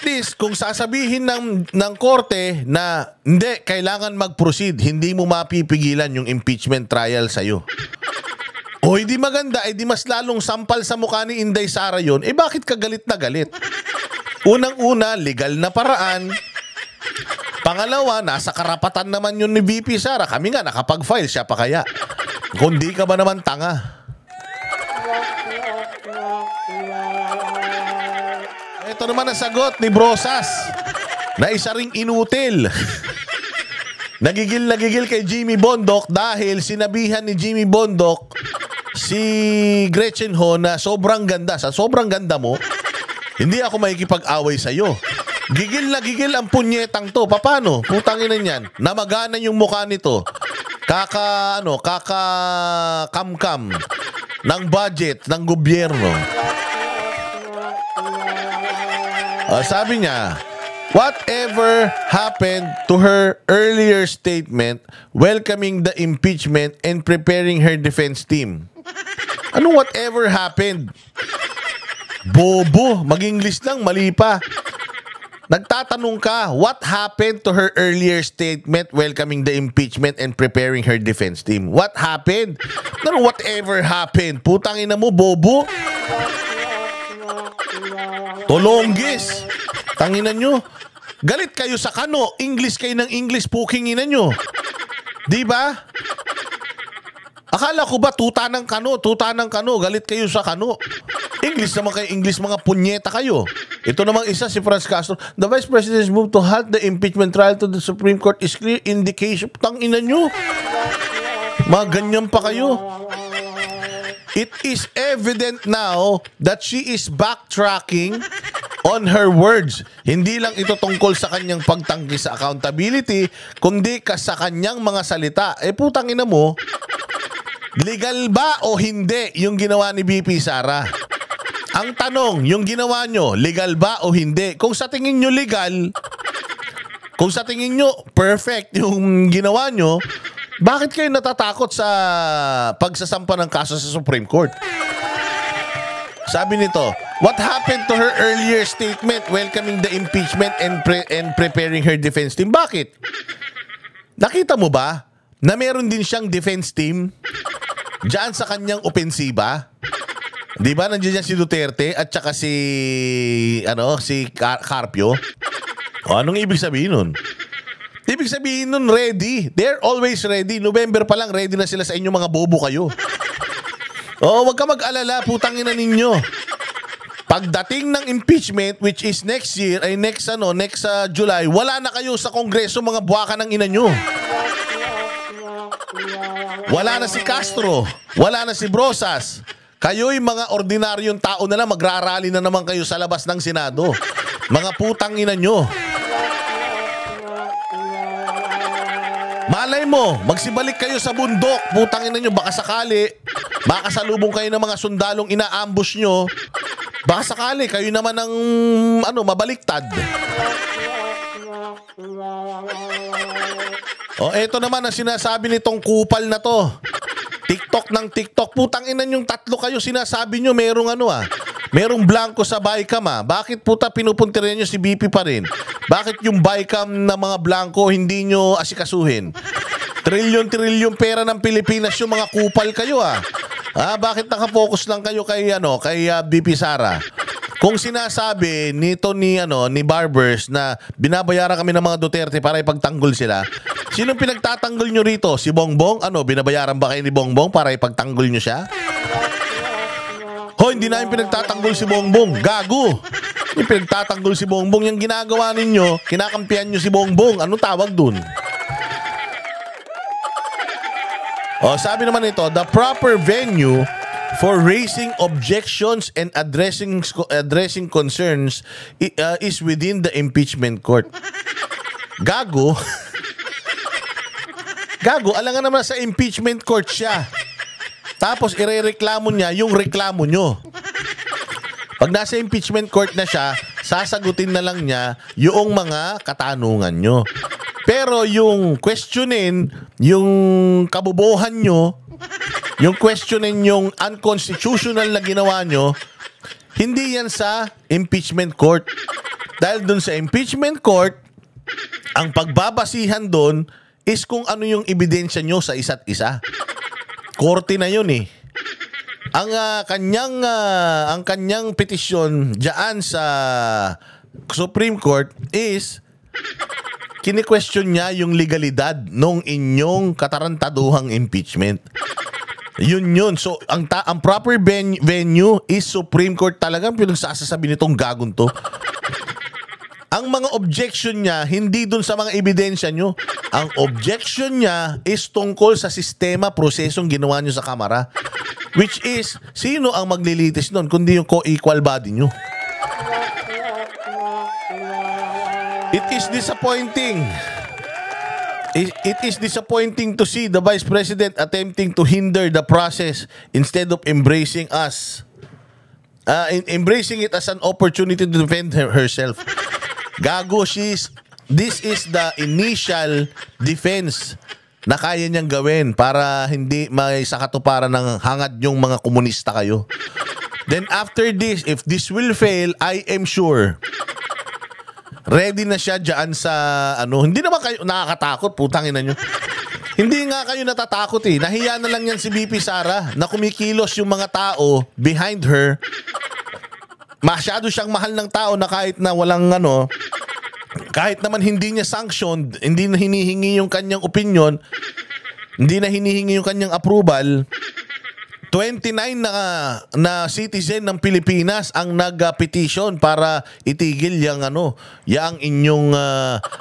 least, kung sasabihin ng korte na hindi, kailangan mag-proceed, hindi mo mapipigilan yung impeachment trial sa'yo. Hindi maganda, di mas lalong sampal sa mukha ni Inday Sara yun, bakit ka galit na galit? Unang-una, legal na paraan. Pangalawa, nasa karapatan naman yun ni VP Sara. Kami nga, nakapag-file siya pa kaya. Kundi ka ba naman tanga? Ito naman ang sagot ni Brosas na isa ring inutil. Nagigil kay Jimmy Bondoc dahil sinabihan ni Jimmy Bondoc si Gretchen Ho na sobrang ganda. Sa sobrang ganda mo, hindi ako makikipag-away sa'yo. Gigil na gigil ang punyetang to. Paano? Putangin na yan. Namagana yung mukha nito. Kaka-kam-kam ng budget ng gobyerno. Sabi niya, whatever happened to her earlier statement welcoming the impeachment and preparing her defense team? Ano whatever happened? Bobo, mag-English lang, mali pa. Nagtatanong ka, what happened to her earlier statement welcoming the impeachment and preparing her defense team? What happened? Ano whatever happened? Putang ina mo, bobo. Tolonggis. Tanginan nyo. Galit kayo sa kano. English kayo ng English, puking ina nyo. Di ba? Akala ko ba tuta ng kano, galit kayo sa kano. English naman kayo, English, mga punyeta kayo. Ito namang isa, si Franz Castro. The Vice President's move to halt the impeachment trial to the Supreme Court is clear indication. Tanginan nyo. Mga ganyan pa kayo. It is evident now that she is backtracking on her words. Hindi lang ito tungkol sa kanyang pagtanggi sa accountability, kundi sa kanyang mga salita. Putang ina mo, legal ba o hindi yung ginawa ni VP Sara? Ang tanong, yung ginawa nyo, legal ba o hindi? Kung sa tingin nyo legal, kung sa tingin nyo perfect yung ginawa nyo, bakit kayo natatakot sa pagsasampa ng kaso sa Supreme Court? Sabi nito, what happened to her earlier statement welcoming the impeachment and preparing her defense team? Bakit? Nakita mo ba na meron din siyang defense team diyan sa kanyang opensiba? Di ba nandiyan si Duterte at saka si Carpio? O anong ibig sabihin nun? Ibig sabihin nun ready. They're always ready. November pa lang ready na sila sa inyo, mga bobo kayo. Wag ka mag-alala, putang ina ninyo. Pagdating ng impeachment, which is next year, ay next July, wala na kayo sa Kongreso, mga buwaka ng ina nyo. Wala na si Castro, wala na si Brosas. Kayo'y mga ordinaryong tao na lang, magrarally na naman kayo sa labas ng Senado. Mga putang ina nyo. Malay mo, magsibalik kayo sa bundok, putang ina nyo, baka sakali, makasalubong kayo ng mga sundalong ina-ambush nyo, baka sakali, kayo naman ng, mabaliktad. Eto naman ang sinasabi nitong kupal na to. TikTok ng TikTok. Putang ina yung tatlo kayo, sinasabi nyo merong merong blanco sa Bicam Bakit puta pinupuntirin nyo si BP pa rin? Bakit yung Bicam na mga blanco hindi nyo asikasuhin? Trilyon pera ng Pilipinas yung mga kupal kayo Bakit nakapokus lang kayo kay BP Sara? Kung sinasabi nito ni Barbers na binabayaran kami ng mga Duterte para ipagtanggol sila, sinong pinagtatanggol nyo rito? Si Bongbong? Binabayaran ba kayo ni Bongbong para ipagtanggol nyo siya? Hindi namin pinagtatanggol si Bongbong. Gago! Yung pinagtatanggol si Bongbong, yung ginagawa ninyo, kinakampihan nyo si Bongbong. Anong tawag dun? Sabi naman ito, the proper venue for raising objections and addressing concerns is within the impeachment court. Gago. Gago, alangan naman sa impeachment court siya. Tapos irereklamo niya yung reklamo nyo. Pag nasa impeachment court na siya, sasagutin na lang niya yung mga katanungan nyo. Pero yung questionin, yung kabobohan nyo, yung questionin yung unconstitutional na ginawa nyo, hindi yan sa impeachment court. Dahil dun sa impeachment court, ang pagbabasihan dun is kung ano yung ebidensya nyo sa isa't isa. Korte na yun Ang kanyang petisyon diyan sa Supreme Court is kini-question niya yung legalidad nung inyong katarantaduhang impeachment. Yun. So, ang proper venue is Supreme Court. Talagang pinagsasasabi nitong gagong to. Ang mga objection niya, hindi dun sa mga ebidensya nyo. Ang objection niya is tungkol sa sistema, prosesong ginawa nyo sa Kamara. Which is, sino ang maglilitis nun kundi yung co-equal body nyo? It is disappointing. It is disappointing to see the Vice President attempting to hinder the process instead of embracing it as an opportunity to defend herself. Gago, this is the initial defense na kaya niyang gawin para hindi may sakatuparan ng hangad yung mga komunista kayo. Then after this, if this will fail, I am sure Ready na siya dyan sa ano. Hindi naman kayo nakakatakot, putang ina nyo. Hindi nga kayo natatakot eh. Nahiya na lang yan si VP Sara na kumikilos yung mga tao behind her. Masyado siyang mahal ng tao na kahit na walang ano, kahit naman hindi niya sanctioned, hindi na hinihingi yung kanyang opinion, hindi na hinihingi yung kanyang approval, 29 na citizen ng Pilipinas ang nag-petition para itigil yung yang inyong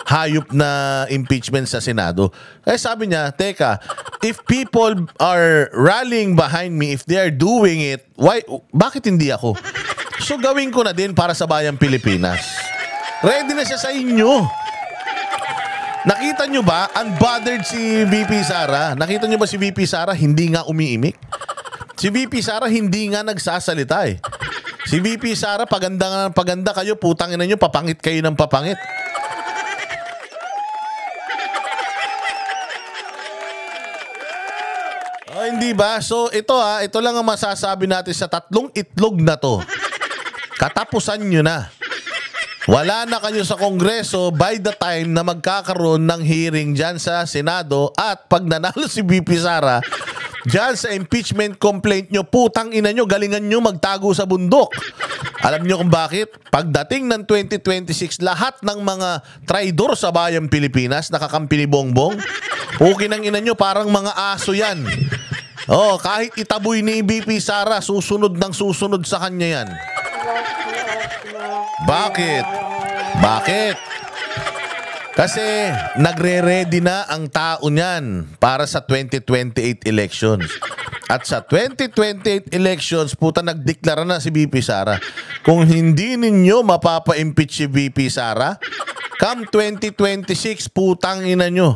hayop na impeachment sa Senado. Kaya sabi niya, teka, if people are rallying behind me, if they are doing it, bakit hindi ako? So gawin ko na din para sa bayang Pilipinas. Ready na siya sa inyo. Nakita nyo ba, unbothered si VP Sara? Nakita nyo ba si VP Sara hindi nga umiimik? Si VP Sara hindi nga nagsasalita eh. Si VP Sara, paganda kayo, putang ina nyo, papangit kayo ng papangit. Oh, hindi ba? So ito lang ang masasabi natin sa tatlong itlog na to. Katapusan nyo na. Wala na kayo sa Kongreso by the time na magkakaroon ng hearing dyan sa Senado at pag nanalo si VP Sara, dyan sa impeachment complaint nyo, putang ina nyo, galingan nyo magtago sa bundok. Alam nyo kung bakit? Pagdating ng 2026, lahat ng mga traidor sa bayang Pilipinas, nakakampi ni Bongbong, pukin ng ina nyo, parang mga aso yan. Oh, kahit itaboy ni VP Sara, susunod sa kanya yan. Bakit? Kasi nagre-ready na ang tao niyan para sa 2028 elections. At sa 2028 elections, puta, nagdeklara na si VP Sara. Kung hindi ninyo mapapa-impeach si VP Sara, come 2026, putang ina nyo.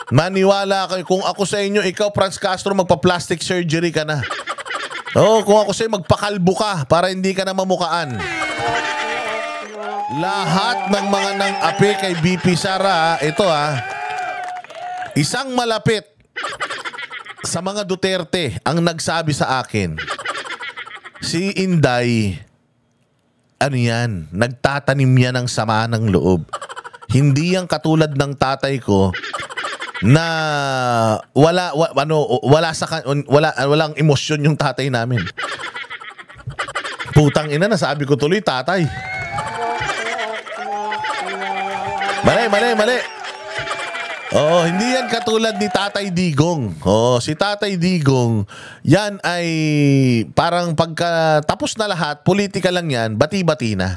Maniwala kayo. Kung ako sa inyo, ikaw, Franz Castro, magpa-plastic surgery ka na. Oo, kung ako sa'yo, magpakalbo ka para hindi ka na mamukaan. Lahat ng mga nang-api kay VP Sara, ito isang malapit sa mga Duterte ang nagsabi sa akin, si Inday, nagtatanim yan ng sama ng loob. Hindi yan katulad ng tatay ko na walang emosyon yung tatay namin. Putang ina, nasabi ko tuloy tatay. Mali. Oo, hindi yan katulad ni Tatay Digong. Oo, si Tatay Digong, yan ay parang pagka tapos na lahat, politika lang yan, bati-bati na.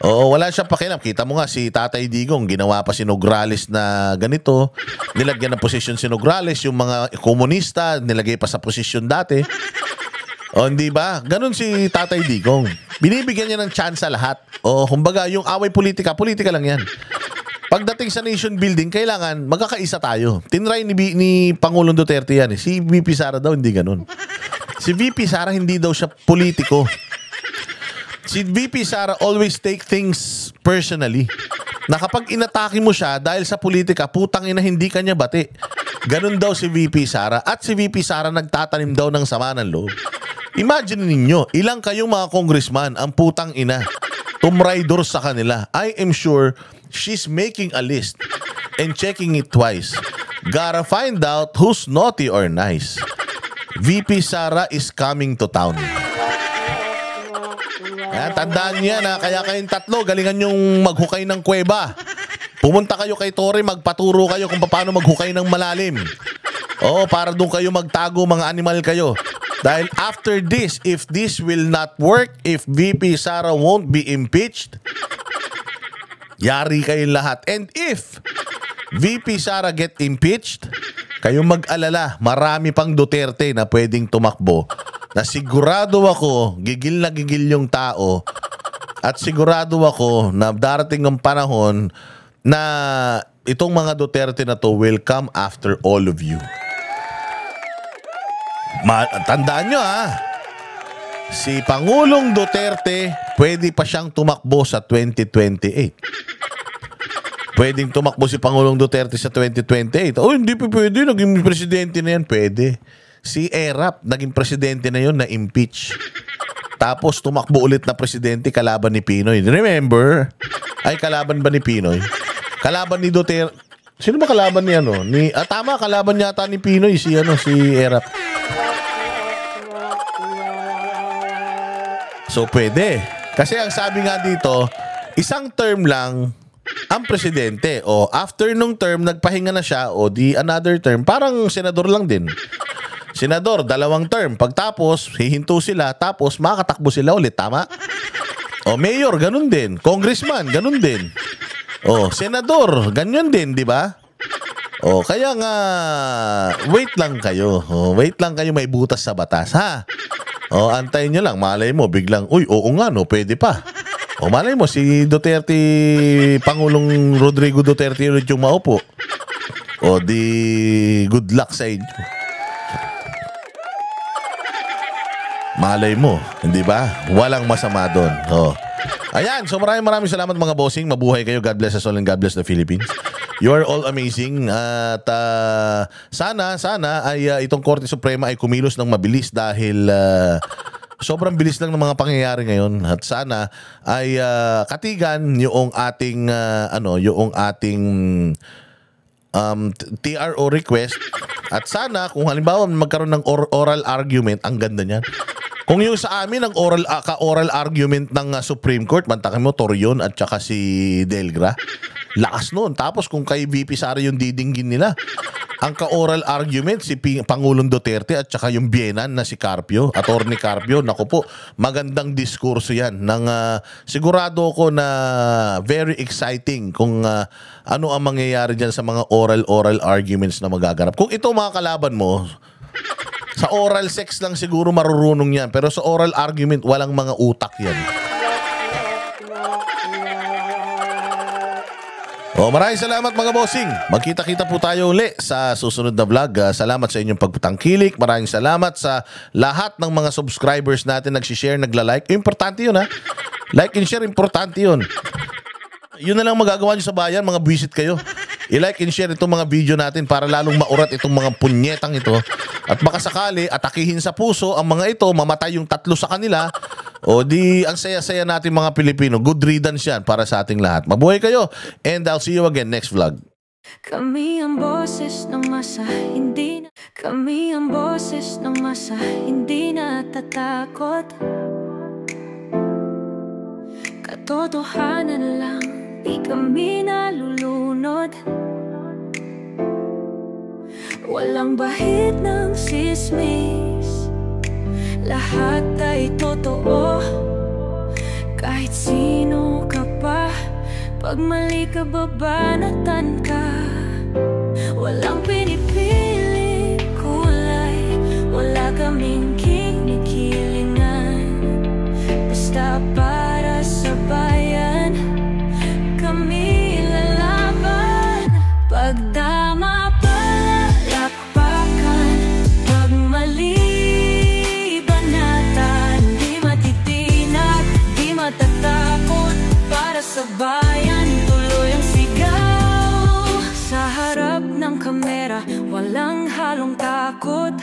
Oo, wala siyang pakialam. Kita mo nga si Tatay Digong, ginawa pa si Nograles na ganito. Nilagyan ng posisyon si Nograles, yung mga komunista, nilagay pa sa posisyon dati. O, hindi ba? Ganun si Tatay Digong. Binibigyan niya ng chance sa lahat. O, kumbaga, yung away politika lang yan. Pagdating sa nation building, kailangan magkakaisa tayo. Tinry ni Pangulong Duterte yan. Si VP Sara daw, hindi ganun. Si VP Sara, hindi daw siya politiko. Si VP Sara always take things personally. Na kapag inatake mo siya dahil sa politika, putang ina, hindi kanya bati. Ganun daw si VP Sara. At si VP Sara nagtatanim daw ng sama ng loob. Imagine ninyo, ilang kayong mga congressman ang putang ina, tumraidor sa kanila. I am sure she's making a list and checking it twice. Gotta find out who's naughty or nice. VP Sara is coming to town. Ayan, tandaan niya na kaya kayong tatlo, galingan yung maghukay ng kuweba. Pumunta kayo kay Torre, magpaturo kayo kung paano maghukay ng malalim. Oo, para doon kayo magtago, mga animal kayo. Dahil after this, if this will not work, if VP Sara won't be impeached, yari kayong lahat. And if VP Sara get impeached, kayong mag-alala, marami pang Duterte na pwedeng tumakbo. Na sigurado ako, gigil na gigil yung tao. At sigurado ako na darating ng panahon na itong mga Duterte na to will come after all of you. Tandaan nyo si Pangulong Duterte, pwede pa siyang tumakbo sa 2028. Pwedeng tumakbo si Pangulong Duterte sa 2028. Oh, hindi pa pwede. Naging presidente na yan. Pwede. Si Erap, naging presidente na yun, na-impeach. Tapos tumakbo ulit na presidente kalaban ni Pinoy. Remember? Ay, kalaban ba ni Pinoy? Kalaban ni Duterte? Sino ba kalaban ni ano? Tama, kalaban yata ni Pinoy si Erap. So pwede. Kasi ang sabi nga dito, isang term lang ang presidente. O after nung term, nagpahinga na siya. O di another term. Parang senador lang din. Senador, 2 term. Pagtapos, hihinto sila. Tapos makakatakbo sila ulit. Tama? O mayor, ganun din. Congressman, ganun din. O senador, ganyan din, di ba? O kaya nga, wait lang kayo. O, wait lang kayo, may butas sa batas, ha? O antayin nyo lang, malay mo, biglang, uy, oo nga, no, pwede pa. O malay mo, si Duterte, Pangulong Rodrigo Duterte ulit yung maupo. O di, good luck sa inyo. Malay mo, hindi ba? Walang masama doon. O. Ayan, so maraming salamat mga bossing. Mabuhay kayo. God bless us all and God bless the Philippines. You are all amazing. At sana ay itong Korte Suprema ay kumilos ng mabilis dahil sobrang bilis lang ng mga pangyayari ngayon. At sana ay katigan yung ating TRO request. At sana kung halimbawa magkaroon ng oral argument, ang ganda niyan. Kung yung sa amin ang oral argument ng Supreme Court, mantakin mo Torion at saka si Delgra, lakas noon. Tapos kung kay VP Sara yung didinggin nila, ang ka-oral argument si Pangulong Duterte at saka yung Bienan na si Carpio, Attorney Carpio, naku po, magandang diskurso yan. Sigurado ko na very exciting kung ano ang mangyayari dyan sa mga oral arguments na magaganap. Kung ito mga kalaban mo, sa oral sex lang siguro marurunong yan. Pero sa oral argument, walang mga utak yan. Maraming salamat mga bossing. Magkita-kita po tayo uli sa susunod na vlog. Salamat sa inyong pagputangkilik. Maraming salamat sa lahat ng mga subscribers natin nagsishare, nagla-like. Importante yun, ha? Like and share, importante yun. Yun na lang magagawa nyo sa bayan, mga buwisit kayo. I-like and share itong mga video natin para lalong maurat itong mga punyetang ito. At baka sakali, atakihin sa puso ang mga ito, mamatay yung 3 sa kanila. O di, ang saya-saya natin mga Pilipino. Good riddance yan para sa ating lahat. Mabuhay kayo and I'll see you again next vlog. Kami ang boses ng masa, hindi na. Kami ang boses ng masa, hindi natatakot. Katotohanan lang, di kami nalulunod. Walang bahid ng sismis, lahat ay totoo. Kahit sino ka pa, pag mali ka babanatan ka. Walang pinipili kulay, wala kaming kinikilingan. Basta para sa bayan, kami lalaban. Pagdama palakpakan, pag mali banatan. Di matitinag, di matatakot, para sa bayan tuloy ang sigaw. Sa harap ng kamera, walang halong takot.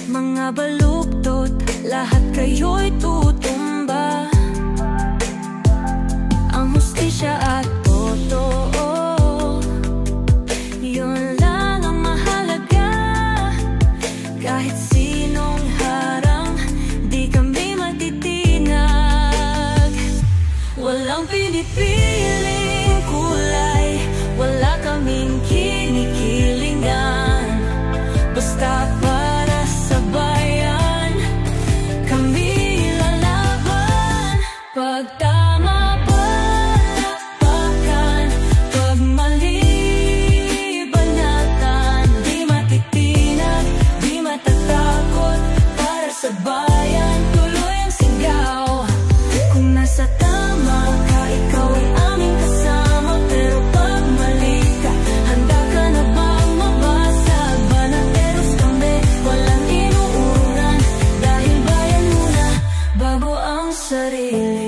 Mga baluktot, lahat kayo'y tutumba. Ang hustisya at totoo, yun lang ang mahalaga. Kahit sinong harang, di kami matitinag. Walang pinipiling kulay, wala kaming kinikilingan. Basta para sa bayan, kami lalaban. Pagtama palakpakan, pag mali banatan. Di matitinag, di matatakot, para sa bayan tuloy ang sigaw. Kung nasa tama ka, ikaw ay aming kasama. Pero pag mali ka, handa ka na bang mabasag? Banateros kami, walang inuuran, dahil bayan muna bago ang sarili.